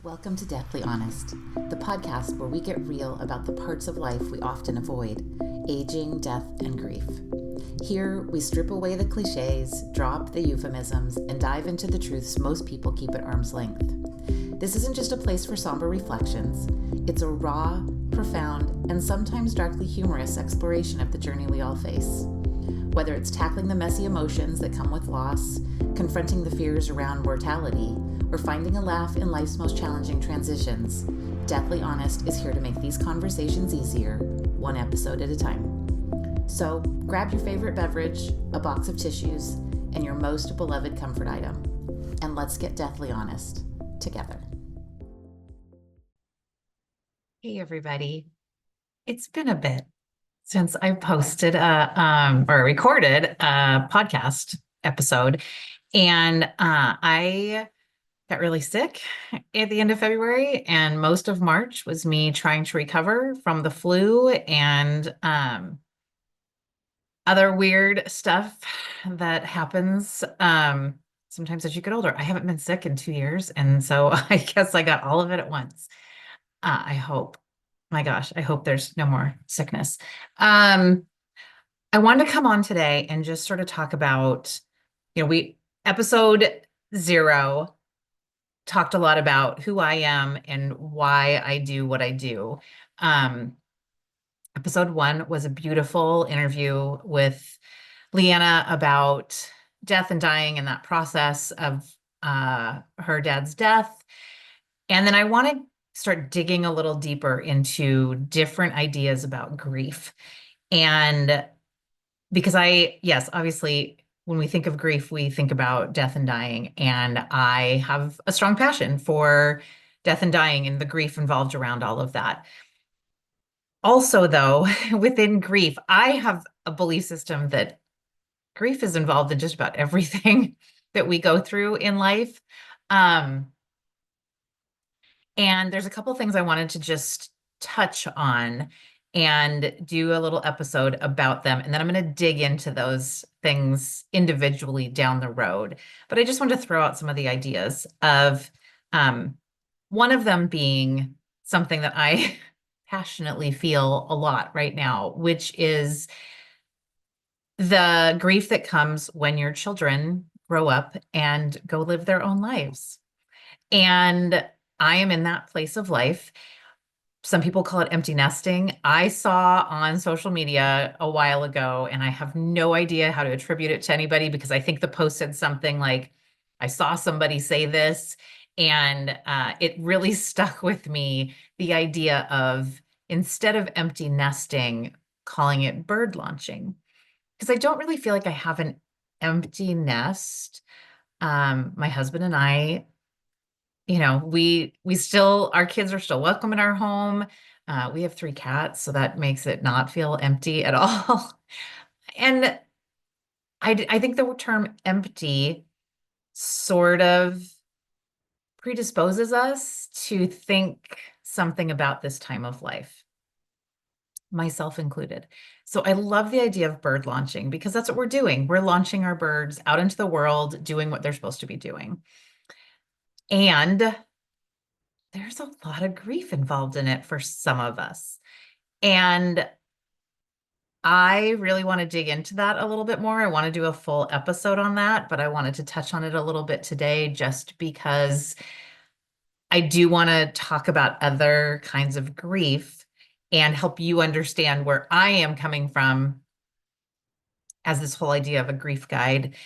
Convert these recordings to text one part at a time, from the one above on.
Welcome to Deathly Honest, the podcast where we get real about the parts of life we often avoid: aging, death, and grief. Here, we strip away the cliches, drop the euphemisms, and dive into the truths most people keep at arm's length. This isn't just a place for somber reflections. It's a raw, profound, and sometimes darkly humorous exploration of the journey we all face. Whether it's tackling the messy emotions that come with loss, confronting the fears around mortality, or finding a laugh in life's most challenging transitions, Deathly Honest is here to make these conversations easier, one episode at a time. So grab your favorite beverage, a box of tissues, and your most beloved comfort item, and let's get deathly honest together. Hey, everybody. It's been a bit since I posted or recorded a podcast episode, and I got really sick at the end of February, and most of March was me trying to recover from the flu and other weird stuff that happens sometimes as you get older. I haven't been sick in 2 years, and so I guess I got all of it at once. I hope. My gosh, I hope there's no more sickness. I wanted to come on today and just sort of talk about, we episode 0 talked a lot about who I am and why I do what I do. Episode 1 was a beautiful interview with Leanna about death and dying and that process of her dad's death. And then I want to start digging a little deeper into different ideas about grief. And because yes, obviously, when we think of grief, we think about death and dying. And I have a strong passion for death and dying and the grief involved around all of that. Also, though, within grief, I have a belief system that grief is involved in just about everything that we go through in life. And there's a couple things I wanted to just touch on and do a little episode about them. And then I'm going to dig into those things individually down the road. But I just wanted to throw out some of the ideas of one of them being something that I passionately feel a lot right now, which is the grief that comes when your children grow up and go live their own lives. And I am in that place of life. Some people call it empty nesting. I saw on social media a while ago, and I have no idea how to attribute it to anybody because I think the post said something like, I saw somebody say this, and it really stuck with me, the idea of, instead of empty nesting, calling it bird launching. Because I don't really feel like I have an empty nest. My husband and I, we still, our kids are still welcome in our home. We have 3 cats, so that makes it not feel empty at all. And I think the term empty sort of predisposes us to think something about this time of life, myself included. So I love the idea of bird launching because that's what we're doing. We're launching our birds out into the world, doing what they're supposed to be doing. And there's a lot of grief involved in it for some of us. And I really want to dig into that a little bit more. I want to do a full episode on that, but I wanted to touch on it a little bit today just because I do want to talk about other kinds of grief and help you understand where I am coming from as this whole idea of a grief guide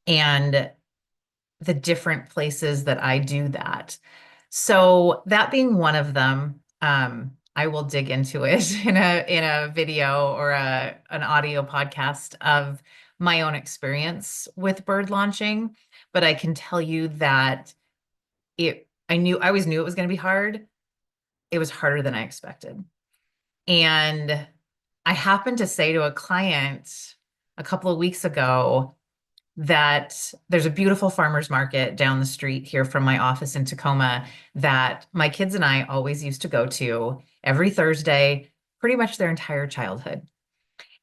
and the different places that I do that. So that being one of them, I will dig into it in a video or an audio podcast of my own experience with bird launching. But I can tell you that I always knew it was going to be hard. It was harder than I expected. And I happened to say to a client a couple of weeks ago that there's a beautiful farmer's market down the street here from my office in Tacoma that my kids and I always used to go to every Thursday, pretty much their entire childhood.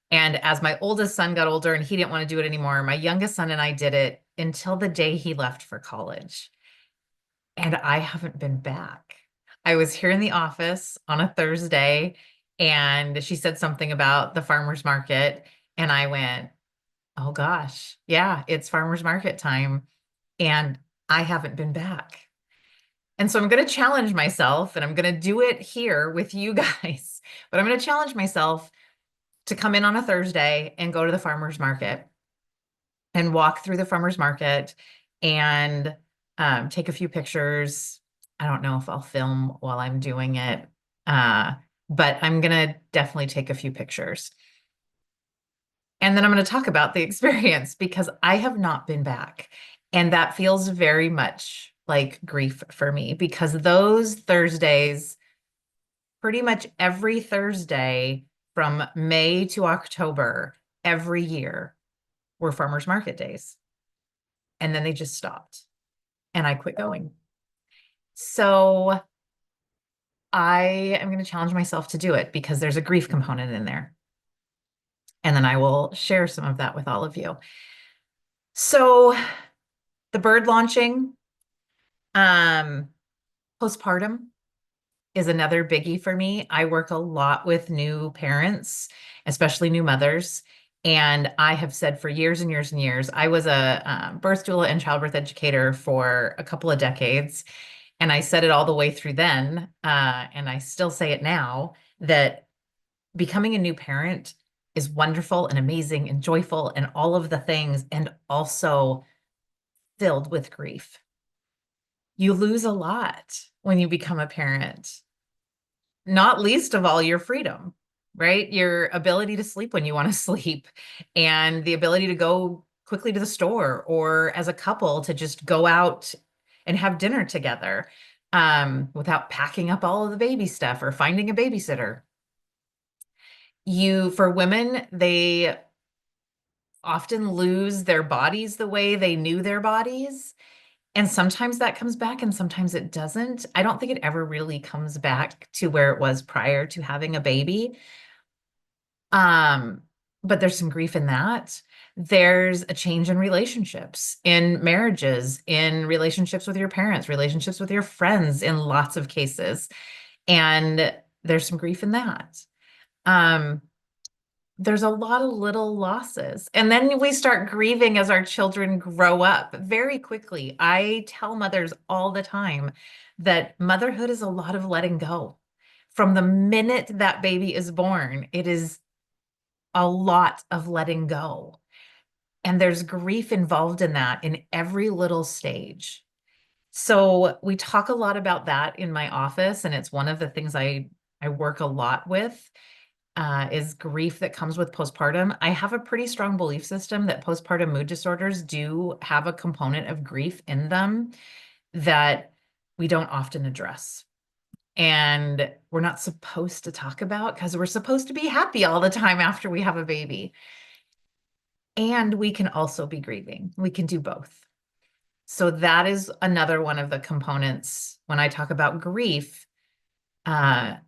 And as my oldest son got older and he didn't want to do it anymore, my youngest son and I did it until the day he left for college. and I haven't been back. I was here in the office on a Thursday, and she said something about the farmer's market, and I went, oh gosh, yeah, it's farmer's market time, and I haven't been back. And so I'm going to challenge myself, and I'm going to do it here with you guys. But I'm going to challenge myself to come in on a Thursday and go to the farmer's market and walk through the farmer's market and take a few pictures. I don't know if I'll film while I'm doing it, uh, but I'm going to definitely take a few pictures. And then I'm going to talk about the experience because I have not been back. And that feels very much like grief for me because those Thursdays, pretty much every Thursday from May to October, every year were farmers market days. And then they just stopped and I quit going. So I am going to challenge myself to do it because there's a grief component in there. And then I will share some of that with all of you. So the bird launching, um, postpartum is another biggie for me. I work a lot with new parents, especially new mothers. And I have said for years and years and years, I was a birth doula and childbirth educator for a couple of decades. And I said it all the way through then, and I still say it now, that becoming a new parent is wonderful and amazing and joyful and all of the things, and also filled with grief. You lose a lot when you become a parent, not least of all your freedom, right? Your ability to sleep when you want to sleep, and the ability to go quickly to the store, or as a couple to just go out and have dinner together, without packing up all of the baby stuff or finding a babysitter. For women, they often lose their bodies the way they knew their bodies. And sometimes that comes back and sometimes it doesn't. I don't think it ever really comes back to where it was prior to having a baby. Um, but there's some grief in that. There's a change in relationships, in marriages, in relationships with your parents, relationships with your friends in lots of cases. And there's some grief in that. Um, there's a lot of little losses. And then we start grieving as our children grow up very quickly. I tell mothers all the time that motherhood is a lot of letting go. From the minute that baby is born, it is a lot of letting go. And there's grief involved in that in every little stage. So we talk a lot about that in my office, and it's one of the things I work a lot with, is grief that comes with postpartum. I have a pretty strong belief system that postpartum mood disorders do have a component of grief in them that we don't often address. And we're not supposed to talk about because we're supposed to be happy all the time after we have a baby. And we can also be grieving. We can do both. So that is another one of the components when I talk about grief, that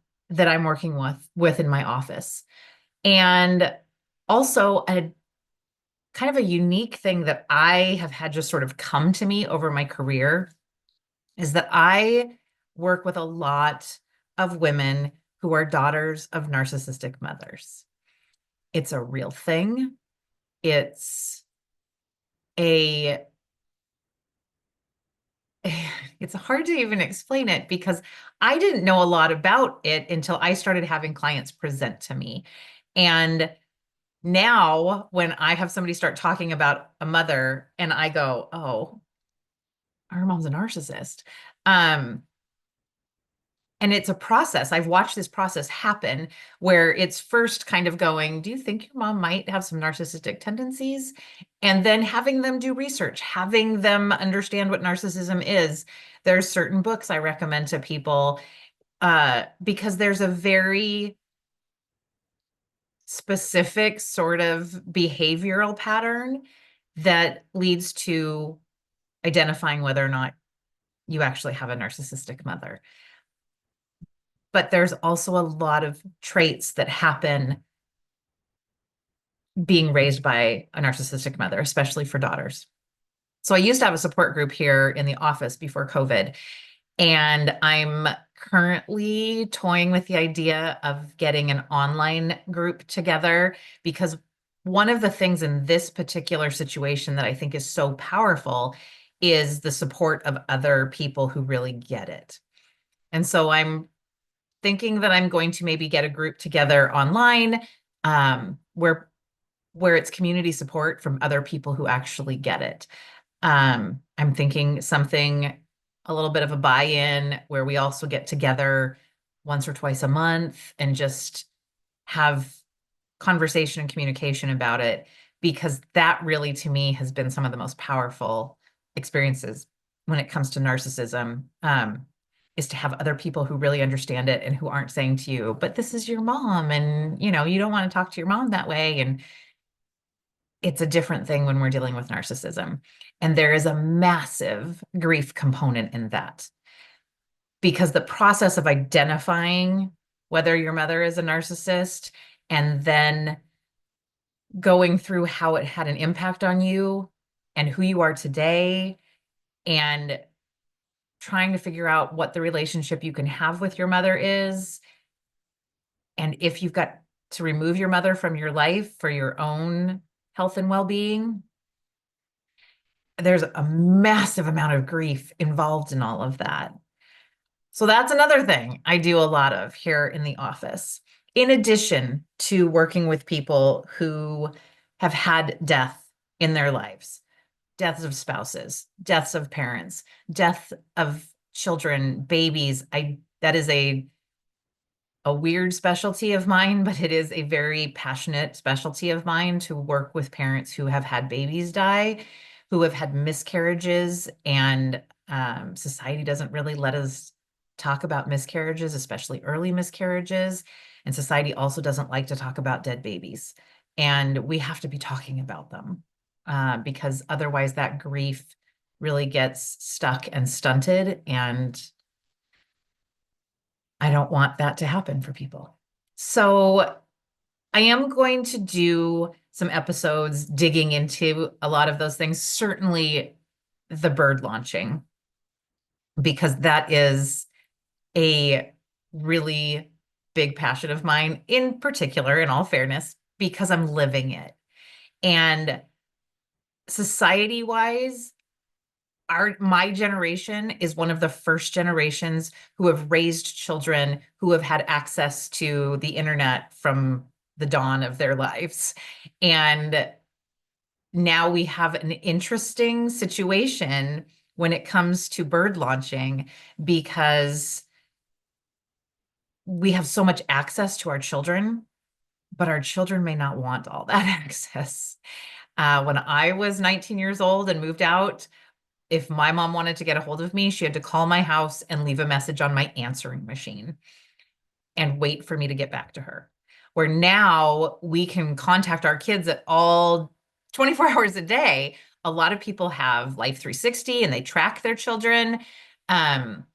I'm working with in my office. And also a kind of a unique thing that I have had just sort of come to me over my career is that I work with a lot of women who are daughters of narcissistic mothers. It's a real thing. It's a it's hard to even explain it because I didn't know a lot about it until I started having clients present to me. And now when I have somebody start talking about a mother and I go, oh, her mom's a narcissist. And it's a process. I've watched this process happen where it's first kind of going, do you think your mom might have some narcissistic tendencies? And then having them do research, having them understand what narcissism is. There's certain books I recommend to people, because there's a very specific sort of behavioral pattern that leads to identifying whether or not you actually have a narcissistic mother. But there's also a lot of traits that happen being raised by a narcissistic mother, especially for daughters. So I used to have a support group here in the office before COVID, and I'm currently toying with the idea of getting an online group together because one of the things in this particular situation that I think is so powerful is the support of other people who really get it. And so I'm thinking that I'm going to maybe get a group together online, where it's community support from other people who actually get it. I'm thinking something a little bit of a buy-in where we also get together once or twice a month and just have conversation and communication about it, because that really to me has been some of the most powerful experiences when it comes to narcissism, is to have other people who really understand it and who aren't saying to you, but this is your mom, and you don't want to talk to your mom that way. And it's a different thing when we're dealing with narcissism. And there is a massive grief component in that, because the process of identifying whether your mother is a narcissist and then going through how it had an impact on you and who you are today, and trying to figure out what the relationship you can have with your mother is, and if you've got to remove your mother from your life for your own health and well-being, there's a massive amount of grief involved in all of that. So that's another thing I do a lot of here in the office, in addition to working with people who have had death in their lives, deaths of spouses, deaths of parents, death of children, babies. That is a weird specialty of mine, but it is a very passionate specialty of mine to work with parents who have had babies die, who have had miscarriages, and society doesn't really let us talk about miscarriages, especially early miscarriages. And society also doesn't like to talk about dead babies. And we have to be talking about them, because otherwise that grief really gets stuck and stunted. And I don't want that to happen for people. So I am going to do some episodes digging into a lot of those things, certainly the bird launching, because that is a really big passion of mine, in particular, in all fairness, because I'm living it. And society-wise, my generation is one of the first generations who have raised children who have had access to the internet from the dawn of their lives. And now we have an interesting situation when it comes to bird launching, because we have so much access to our children, but our children may not want all that access. When I was 19 years old and moved out, if my mom wanted to get a hold of me, she had to call my house and leave a message on my answering machine and wait for me to get back to her. Where now we can contact our kids at all 24 hours a day. A lot of people have Life 360 and they track their children. And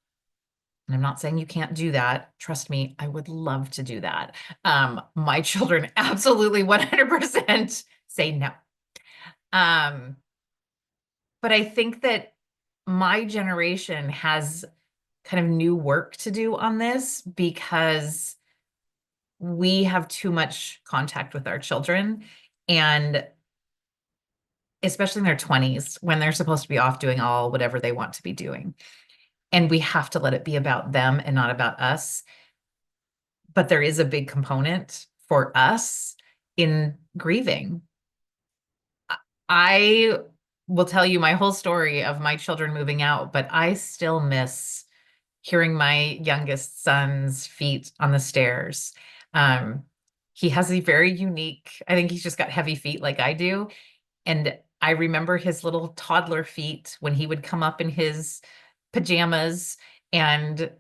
I'm not saying you can't do that. Trust me, I would love to do that. My children absolutely 100% say no. But I think that my generation has kind of new work to do on this, because we have too much contact with our children, and especially in their 20s when they're supposed to be off doing all whatever they want to be doing. And we have to let it be about them and not about us. But there is a big component for us in grieving. I will tell you my whole story of my children moving out, but I still miss hearing my youngest son's feet on the stairs. Um, he has a very unique, I think he's just got heavy feet like I do. And I remember his little toddler feet when he would come up in his pajamas and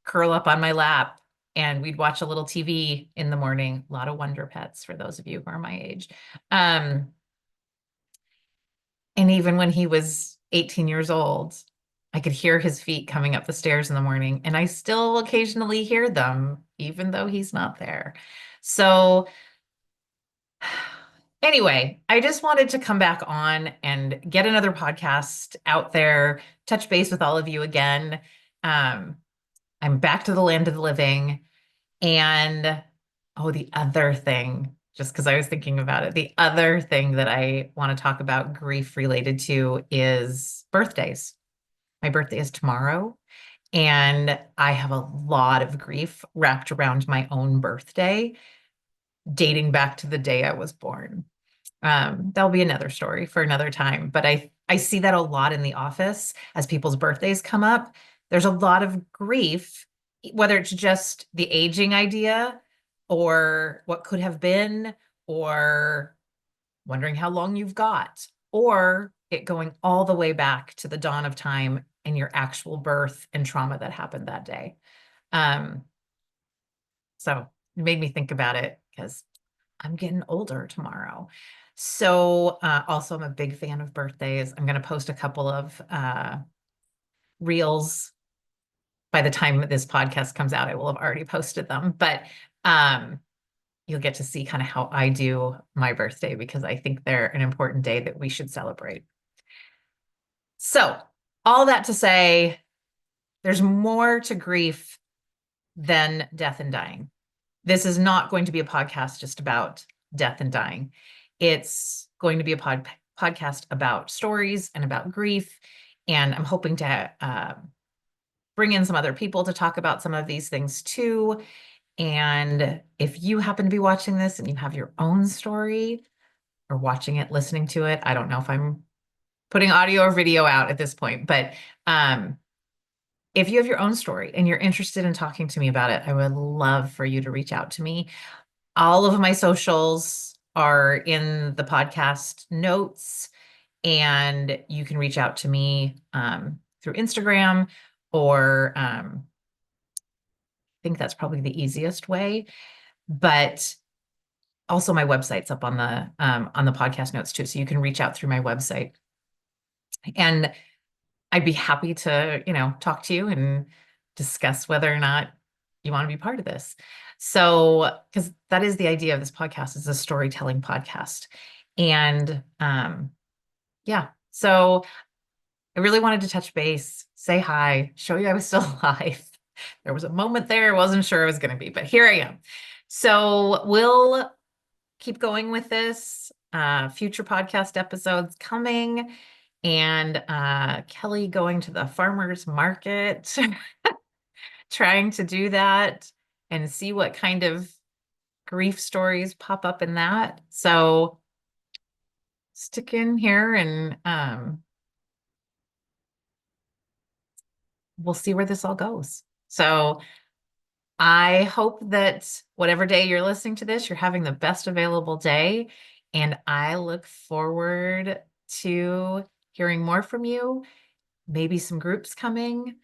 curl up on my lap, and we'd watch a little TV in the morning. A lot of Wonder Pets for those of you who are my age. Um, and even when he was 18 years old, I could hear his feet coming up the stairs in the morning, and I still occasionally hear them, even though he's not there. So Anyway, I just wanted to come back on and get another podcast out there, touch base with all of you again. Um, I'm back to the land of the living. And oh, the other thing, just because I was thinking about it, the other thing that I want to talk about grief related to is birthdays. My birthday is tomorrow, and I have a lot of grief wrapped around my own birthday, dating back to the day I was born. That'll be another story for another time. But I see that a lot in the office as people's birthdays come up. There's a lot of grief, whether it's just the aging idea or what could have been, or wondering how long you've got, or it going all the way back to the dawn of time and your actual birth and trauma that happened that day. Um, so it made me think about it because I'm getting older tomorrow. So also I'm a big fan of birthdays. I'm going to post a couple of reels. By the time this podcast comes out, I will have already posted them, but um, you'll get to see kind of how I do my birthday because I think they're an important day that we should celebrate. So all that to say, there's more to grief than death and dying. This is not going to be a podcast just about death and dying. It's going to be a podcast about stories and about grief. And I'm hoping to bring in some other people to talk about some of these things too. And if you happen to be watching this and you have your own story or watching it, listening to it, I don't know if I'm putting audio or video out at this point, but if you have your own story and you're interested in talking to me about it, I would love for you to reach out to me. All of my socials are in the podcast notes, and you can reach out to me through Instagram, or I think that's probably the easiest way. But also my website's up on the podcast notes too, so you can reach out through my website. And I'd be happy to, talk to you and discuss whether or not you want to be part of this. So, because that is the idea of this podcast, is a storytelling podcast. And yeah, so I really wanted to touch base, say hi, show you I was still alive. There was a moment there I wasn't sure I was going to be, but here I am. So we'll keep going with this. Future podcast episodes coming, and Kelli going to the farmer's market, trying to do that and see what kind of grief stories pop up in that. So stick in here, and we'll see where this all goes. So I hope that whatever day you're listening to this, you're having the best available day. And I look forward to hearing more from you, maybe some groups coming.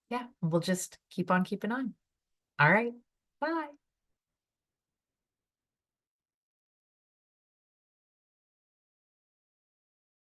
Yeah, we'll just keep on keeping on. All right. Bye.